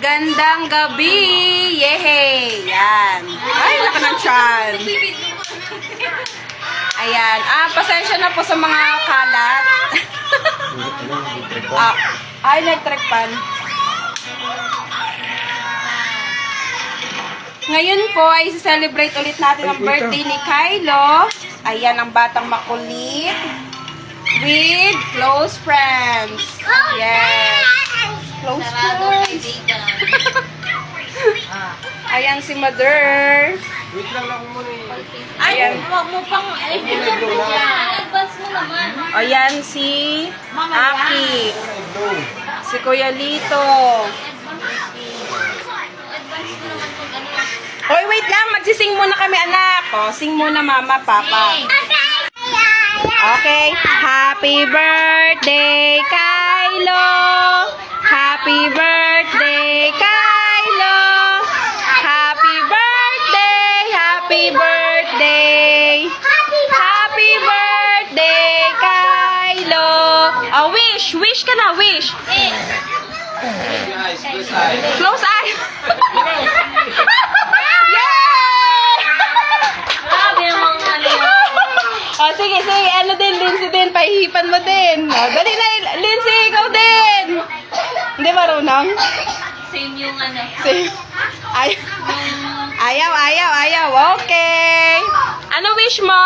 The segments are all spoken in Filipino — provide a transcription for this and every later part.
Gandang gabi! Yehey! Yan. Ay, laki ng tiyan. Ayan. Pasensya na po sa mga kalat. Electric pan. Ngayon po ay celebrate ulit natin ang birthday ni Kylo. Ayan ang batang makulit. With close friends. Yes. Close friends. Ayan si Mother. Wait lang muna eh. Ayan. Huwag mo pang advance mo naman. Ayan si Aki. Si Kuya Lito. Hoy, wait lang. Magsising muna kami, anak. O, sing muna, mama, papa. Okay. Happy birthday, Kylo. Happy birthday, Kylo. Happy birthday. Happy birthday. Happy birthday, Kylo. Oh, wish. Wish ka na, wish. Guys, close eye. Close eye. Grabe namang ano. Oh, sige. Ano din, Lindsay din. Pahihipan mo din. Oh, dali na, Lindsay, ikaw din. Hindi marunong? Same yung ano. Sige. Ayaw. Okay. Ano wish mo?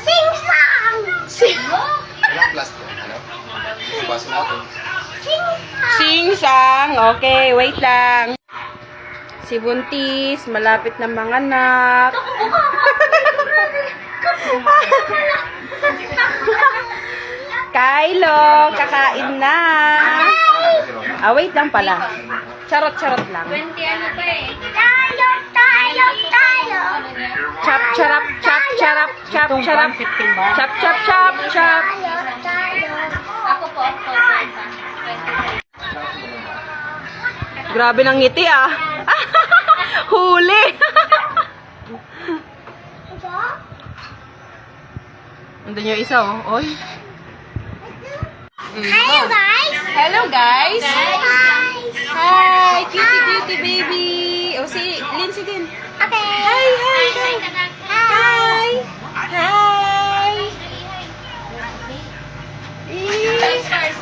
Sing-song! Walang plastic. Ano? Basa natin. Sing-sang. Okay, wait lang. Si Buntis, malapit na manganak. Kylo, kakain na. Wait lang pala. Charot lang. 20 ano pa eh. Tayo! Chop, charap, chop, charap, chop, charap. Chop, chop, chop, chop. Ako po, Grabe ng ngiti ah. Huli. Nandun yung isa oh. Oy. Hello guys! Hello guys. Hi! Hi, cutie baby. Oh, si Lindsay din. Okay! Hi.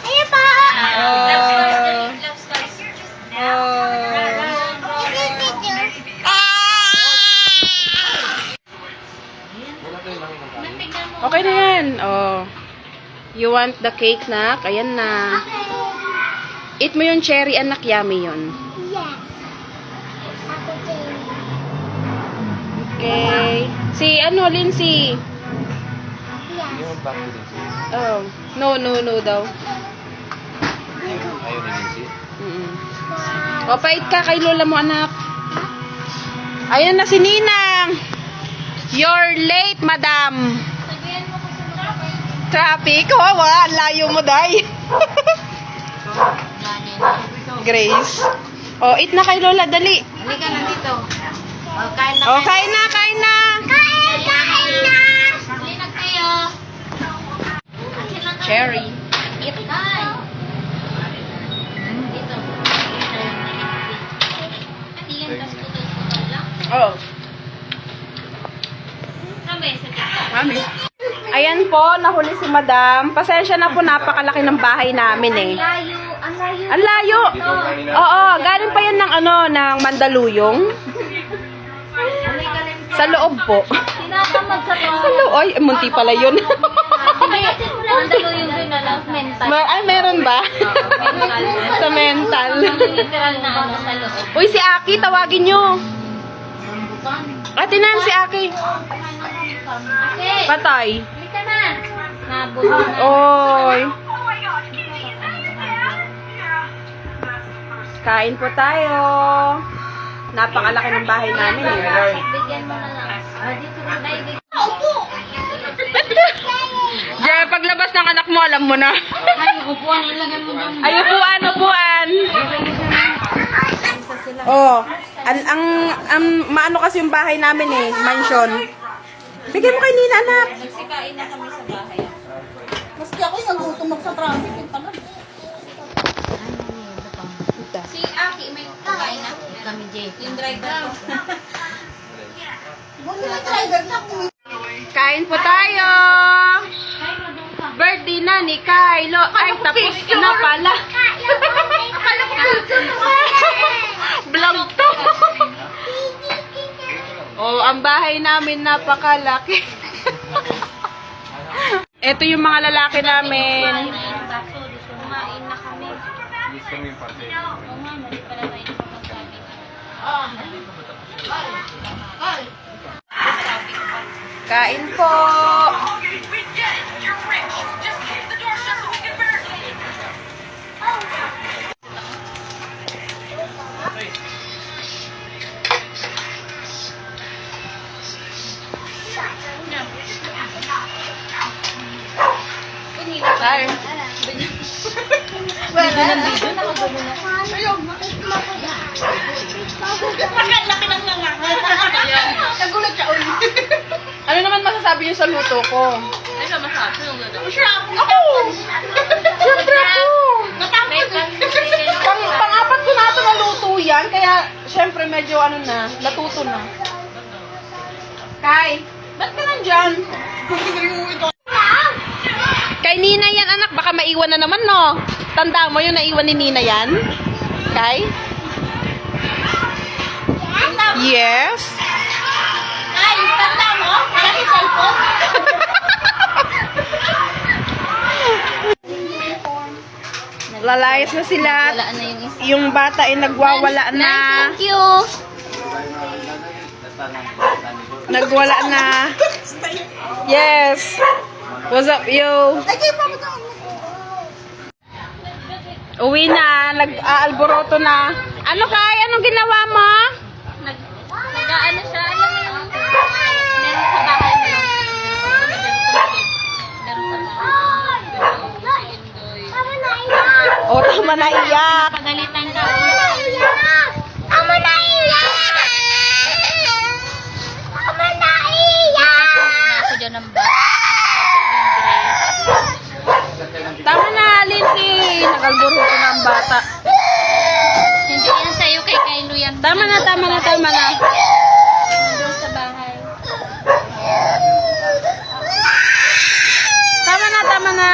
Ayun pa! Love scars. Okay na yan. Oh. You want the cake, nak? Ayan na. Eat mo yung cherry, anak. Yummy yun. Yes! Ako din. Okay. Si Lindsay. Yes. Yung back to din siya. Oh. No daw. Ayaw na din siya. O, pait ka kay lola mo, anak. Ayan na si Ninang. You're late, madam. Sabihan mo kung sino ka. Traffic. Wawa. Ang layo mo, day. Grace. O, eat na kay lola. Dali. Halika na dito. Kain na. O, kain na. Kain na! Halika na kayo. Cherry. Eat kain. Dito. Atiyan kas putol-putol lang. Oh. Kami sa TikTok. Mami. Ayan po, nahuli si madam. Pasensya na po, napakalaki ng bahay namin eh. Layo. Ang layo. Oo, galing pa yan ng ng Mandaluyong. Sa loob po. Tinatamad sa Sa loob. Ay, munti pala yun. Mandalo yung din na mental. Meron ba? Mental. Sa mental. Literal na ano sa loob. Uy, si Aki, tawagin nyo. Ate Nan, si Aki. Okay. Patay. Halika na. Nabuto na. Oy. Kain po tayo. Napakalaki ng bahay namin eh. Bigyan mo na lang. Dito na dito. Jaya, paglabas ng anak mo, alam mo na. Ay, upuan. Ilagay mo doon. Ay, upuan. Oh, maano kasi yung bahay namin eh, mansion. Bigyan mo kay Nina, anak. Nagsikain na kami sa bahay. Maski ako yung nagutom sa traffic. Si Aki, may pagkain na. Kami, Jay. Yung driver ko. Kain po tayo. Birthday na ni Kylo. Ay, tapos na pala. Akala ko Vlog to. Oh, ang bahay namin napakalaki. Ito yung mga lalaki namin. Kumain na kami. Miss kami yung parte. Oo nga, mali pala tayo sa pagkain. Kain po. Ay. Nagulat siya ulit. Ano naman masasabi niyo sa luto ko? Ano masabi? Ako! Siyempre ako! Pang-apat ko na ito naluto yan, kaya siyempre medyo ano na, natuto na. Kai, ba't ka nandyan? Kay Nina yan anak, baka maiwan na naman no. Tanda mo yung naiwan ni Nina yan? Kai? Yes? Ay, tanda mo? Malaki cellphone? Lalayas na sila. Wala na yung isa. Yung bata ay nagwawala na. Thank you. Nagwala na. Yes. What's up, yo? Uwi na. Nag-aalboroto na. Ano kay? Anong ginawa mo? Nag-ano siya? Alam mo yung meron sa bahay mo. Meron sa bahay. Tama na iyak. O, tama na iyak. Pagalitan ka. Tama na iyak. Tama na iyak. Ako dyan ang ba? Tama na, Lindsay. Nag-alboroto na ang bata. Hindi yan sa'yo kay Kylo yan. Tama na, tama na, tama na. Nandun sa bahay. Tama na, tama na.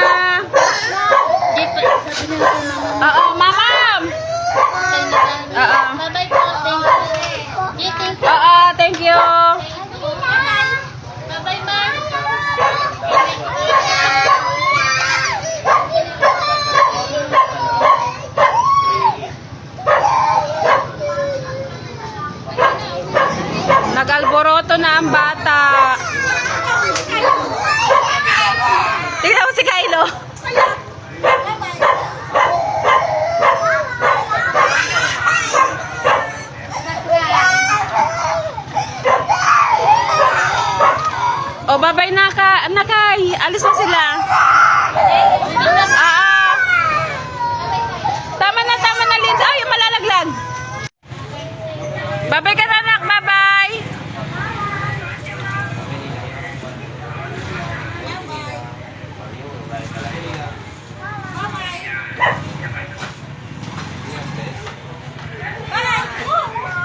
Jay, sabi na natin naman. Oo, mamam. Oo. Bye-bye po. Thank you. Jay, thank you. Oo, thank you. Bye-bye, ma. Nag-alboroto na ang bata. Tingnan mo si Kylo. O, bye-bye na ka. Nakay, alis na sila. Tama na, Lindsay. Ay, malalaglag. Bye-bye ka na, anak. Bye-bye.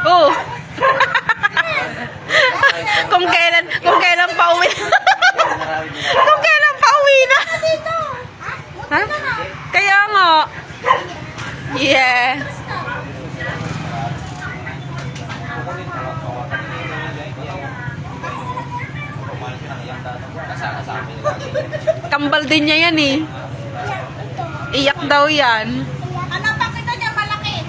Oh. kung kailan pauwi. Kung kailan pauwi na. Ha? Kaya nga. Yes. Kambal din niya yan eh. Iyak daw yan. Ano pa kita niya malaki?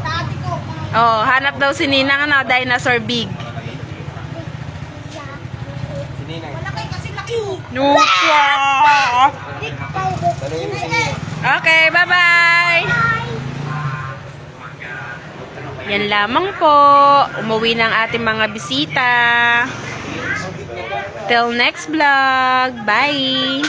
Dati ko. Oh, hanap daw si Ninang ano, dinosaur big. Malaki kasi laki. Nupa! Tanungin mo si Nina. Okay, bye-bye! Yan lamang po. Umuwi ng ating mga bisita. Till next vlog. Bye!